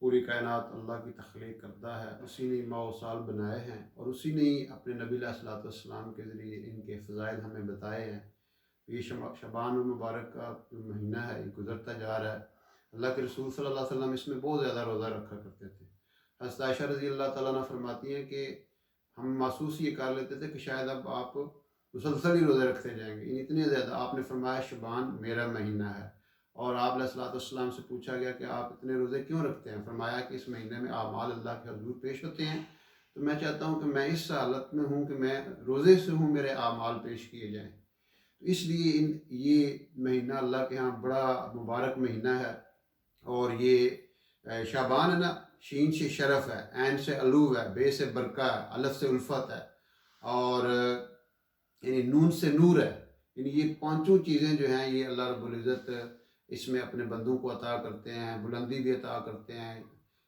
پوری کائنات اللہ کی تخلیق کردہ ہے، اسی نے ماہ و سال بنائے ہیں اور اسی نے اپنے نبی علیہ الصلوۃ والسلام کے ذریعے ان کے فضائل ہمیں بتائے ہیں۔ یہ شعبان المبارک کا جو مہینہ ہے یہ گزرتا جا رہا ہے۔ اللہ کے رسول صلی اللہ علیہ وسلم اس میں بہت زیادہ روزہ رکھا کرتے تھے۔ حضرت عائشہ رضی اللہ تعالیٰ عنہ فرماتی ہیں کہ ہم محسوس یہ کر لیتے تھے کہ شاید اب آپ مسلسل ہی روزے رکھتے جائیں گے، اتنے زیادہ۔ آپ نے فرمایا شعبان میرا مہینہ ہے، اور آپ علیہ الصلوۃ والسلام سے پوچھا گیا کہ آپ اتنے روزے کیوں رکھتے ہیں؟ فرمایا کہ اس مہینے میں اعمال اللہ کے حضور پیش ہوتے ہیں، تو میں چاہتا ہوں کہ میں اس حالت میں ہوں کہ میں روزے سے ہوں، میرے اعمال پیش کیے جائیں۔ تو اس لیے یہ مہینہ اللہ کے ہاں بڑا مبارک مہینہ ہے۔ اور یہ شعبان ہے نا، شین سے شرف ہے، عین سے علو ہے، بے سے برکہ ہے، الف سے الفت ہے، اور یعنی نون سے نور ہے۔ یعنی یہ پانچوں چیزیں جو ہیں یہ اللہ رب العزت اس میں اپنے بندوں کو عطا کرتے ہیں، بلندی بھی عطا کرتے ہیں،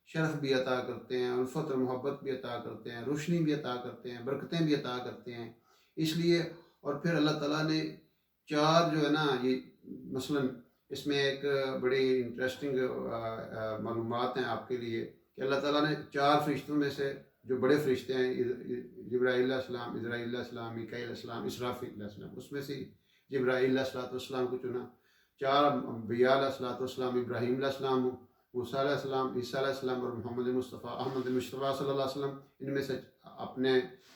شرف بھی عطا کرتے ہیں، الفت اور محبت بھی عطا کرتے ہیں، روشنی بھی عطا کرتے ہیں، برکتیں بھی عطا کرتے ہیں۔ اس لیے اور پھر اللہ تعالیٰ نے چار جو ہے نا، یہ مثلاً اس میں ایک بڑی انٹرسٹنگ معلومات ہیں آپ کے لیے کہ اللہ تعالیٰ نے چار فرشتوں میں سے جو بڑے فرشتے ہیں، جبرائیل علیہ السلام، اسرافیل علیہ السلام، میکائیل علیہ السلام، اسرافیل علیہ السلام، اس میں سے جبرائیل علیہ السلام کو چنا۔ چار انبیاء علیہ السلام، ابراہیم علیہ السلام، موسیٰ علیہ السلام، عیسیٰ علیہ السلام اور محمد مصطفیٰ احمد مصطفیٰ صلی اللہ علیہ وسلم، ان میں سے اپنے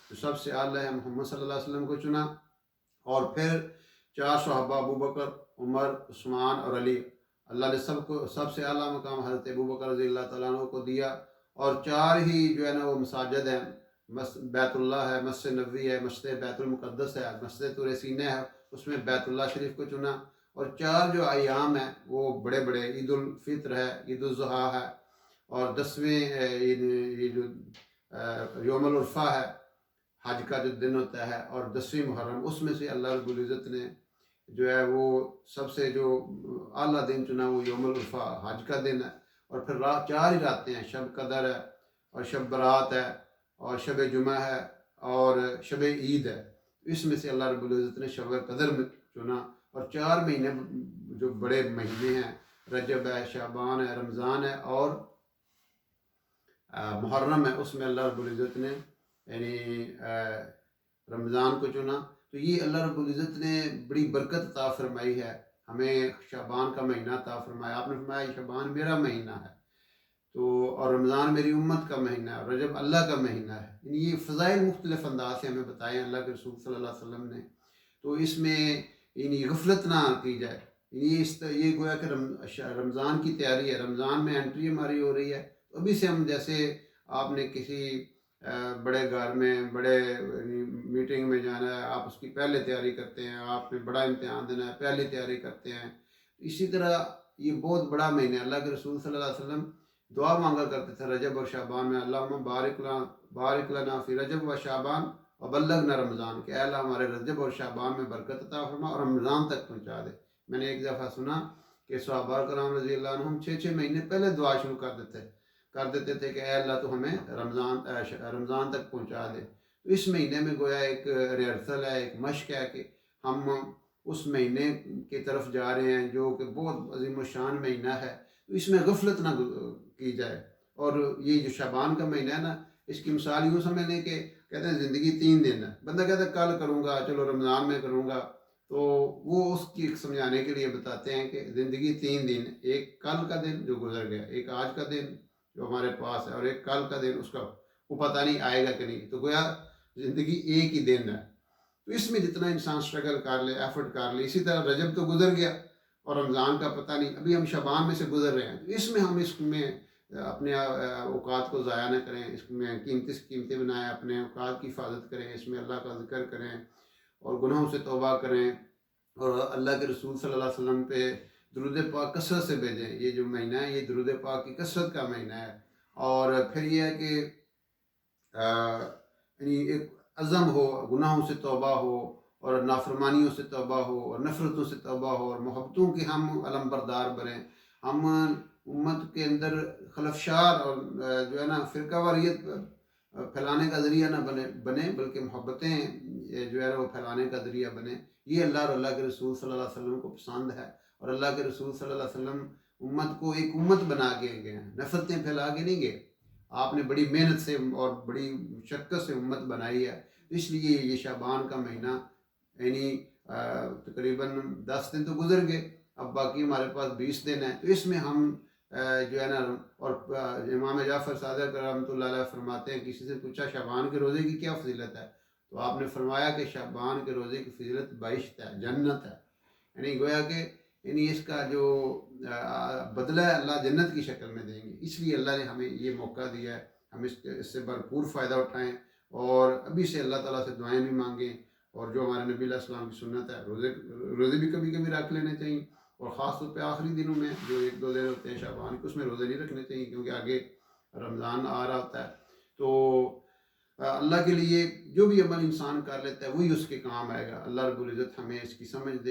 جو سب سے اعلیٰ ہے محمد صلی اللہ علیہ وسلم کو چنا۔ اور پھر چار صحابہ ابو بکر، عمر، عثمان اور علی، اللہ نے سب سے اعلیٰ مقام حضرت ابو بکر رضی اللہ تعالیٰ عنہ کو دیا۔ اور چار ہی جو ہے نا وہ مساجد ہیں، بیت اللہ ہے، مسجد نبوی ہے، مسجد بیت المقدس ہے، مسجد طور سینہ ہے، اس میں بیت اللہ شریف کو چنا۔ اور چار جو ایام ہیں وہ بڑے بڑے، عید الفطر ہے، عید الاضحیٰ ہے، اور 10ویں یہ جو یوم العرفہ ہے، حج کا جو دن ہوتا ہے، اور 10ویں محرم، اس میں سے اللہ رب العزت نے جو ہے وہ سب سے جو اعلیٰ دن چنا وہ یوم العرفہ حج کا دن ہے۔ اور پھر چار ہی راتیں ہیں، شب قدر ہے، اور شب برات ہے، اور شب جمعہ ہے، اور شب عید ہے۔ اس میں سے اللہ رب العزت نے شب قدر میں چنا۔ اور چار مہینے جو بڑے مہینے ہیں، رجب ہے، شعبان ہے، رمضان ہے، اور محرم ہے، اس میں اللہ رب العزت نے یعنی رمضان کو چنا۔ تو یہ اللہ رب العزت نے بڑی برکت عطا فرمائی ہے ہمیں، شعبان کا مہینہ عطا فرمایا۔ آپ نے فرمایا شعبان میرا مہینہ ہے، تو اور رمضان میری امت کا مہینہ ہے، اور رجب اللہ کا مہینہ ہے۔ یعنی یہ فضائل مختلف انداز سے ہمیں بتائے ہیں اللہ کے رسول صلی اللہ علیہ وسلم نے۔ تو اس میں یعنی غفلت نہ کی جائے۔ یہ گویا کہ رمضان کی تیاری ہے، رمضان میں انٹری ہماری ہو رہی ہے۔ تو ابھی سے ہم، جیسے آپ نے کسی بڑے گھر میں بڑے میٹنگ میں جانا ہے، آپ اس کی پہلے تیاری کرتے ہیں، آپ نے بڑا امتحان دینا ہے، پہلے تیاری کرتے ہیں۔ اسی طرح یہ بہت بڑا مہینہ ہے۔ اللہ کے رسول صلی اللہ علیہ وسلم دعا مانگا کرتے تھے رجب اور شعبان میں، اللہم بارک لنا فی رجب و شعبان وبلغنا رمضان، کہ اے اللہ ہمارے رجب اور شعبان میں برکت عطا فرما اور رمضان تک پہنچا دے۔ میں نے ایک دفعہ سنا کہ صحابہ کرام رضی اللہ عنہم 6 مہینے پہلے دعا شروع کر دیتے تھے کہ اے اللہ تو ہمیں رمضان تک پہنچا دے۔ تو اس مہینے میں گویا ایک ریہرسل ہے، ایک مشق ہے کہ ہم اس مہینے کی طرف جا رہے ہیں جو کہ بہت عظیم الشان مہینہ ہے۔ تو اس میں غفلت نہ کی جائے۔ اور یہ جو شعبان کا مہینہ ہے نا، اس کی مثال یوں سمجھ لیں کہ کہتے ہیں زندگی 3 دن ہے، بندہ کہتا ہے کل کروں گا، چلو رمضان میں کروں گا، تو وہ اس کی سمجھانے کے لیے بتاتے ہیں کہ زندگی 3 دن، ایک کل کا دن جو گزر گیا، ایک آج کا دن جو ہمارے پاس ہے، اور ایک کل کا دن اس کا وہ پتہ نہیں آئے گا کہ نہیں۔ تو گویا زندگی ایک ہی دن ہے۔ تو اس میں جتنا انسان سٹرگل کر لے، ایفرٹ کر لے۔ اسی طرح رجب تو گزر گیا اور رمضان کا پتہ نہیں، ابھی ہم شعبان میں سے گزر رہے ہیں۔ تو اس میں ہم اس میں اپنے اوقات کو ضائع نہ کریں، اس میں قیمتی سے قیمتیں بنائیں، اپنے اوقات کی حفاظت کریں، اس میں اللہ کا ذکر کریں اور گناہوں سے توبہ کریں، اور اللہ کے رسول صلی اللہ علیہ وسلم پہ درود پاک کثرت سے بھیجیں۔ یہ جو مہینہ ہے یہ درود پاک کی کثرت کا مہینہ ہے۔ اور پھر یہ ہے کہ یعنی ایک عزم ہو، گناہوں سے توبہ ہو، اور نافرمانیوں سے توبہ ہو، اور نفرتوں سے توبہ ہو، اور محبتوں کے ہم علم بردار بنیں۔ ہم امت کے اندر خلفشار اور جو ہے نا فرقہ واریت پھیلانے کا ذریعہ نہ بنے بلکہ محبتیں جو ہے نا وہ پھیلانے کا ذریعہ بنے۔ یہ اللہ اور اللہ کے رسول صلی اللہ علیہ وسلم کو پسند ہے، اور اللہ کے رسول صلی اللہ علیہ وسلم امت کو ایک امت بنا کے گئے ہیں، نفرتیں پھیلا کے نہیں گئے. آپ نے بڑی محنت سے اور بڑی مشقت سے امت بنائی ہے. اس لیے یہ شعبان کا مہینہ یعنی تقریباً 10 دن تو گزر گئے، اب باقی ہمارے پاس 20 دن ہیں. تو اس میں ہم جو ہے نا، اور امام جعفر صادق رحمۃ اللہ علیہ فرماتے ہیں، کسی سے پوچھا شعبان کے روزے کی کیا فضیلت ہے، تو آپ نے فرمایا کہ شعبان کے روزے کی فضیلت بہشت ہے، جنت ہے. یعنی گویا کہ اس کا جو بدلہ ہے اللہ جنت کی شکل میں دیں گے. اس لیے اللہ نے ہمیں یہ موقع دیا ہے، ہم اس سے بھرپور فائدہ اٹھائیں اور ابھی سے اللہ تعالیٰ سے دعائیں بھی مانگیں. اور جو ہمارے نبی علیہ السلام کی سنت ہے، روزے بھی کبھی کبھی رکھ لینے چاہیے، اور خاص طور پہ آخری دنوں میں جو 1-2 دن ہوتے ہیں شعبان کے، اس میں روزے نہیں رکھنے چاہیے کیونکہ آگے رمضان آ رہا ہوتا ہے. تو اللہ کے لیے جو بھی عمل انسان کر لیتا ہے وہی اس کے کام آئے گا. اللہ رب العزت ہمیں اس کی سمجھ دے.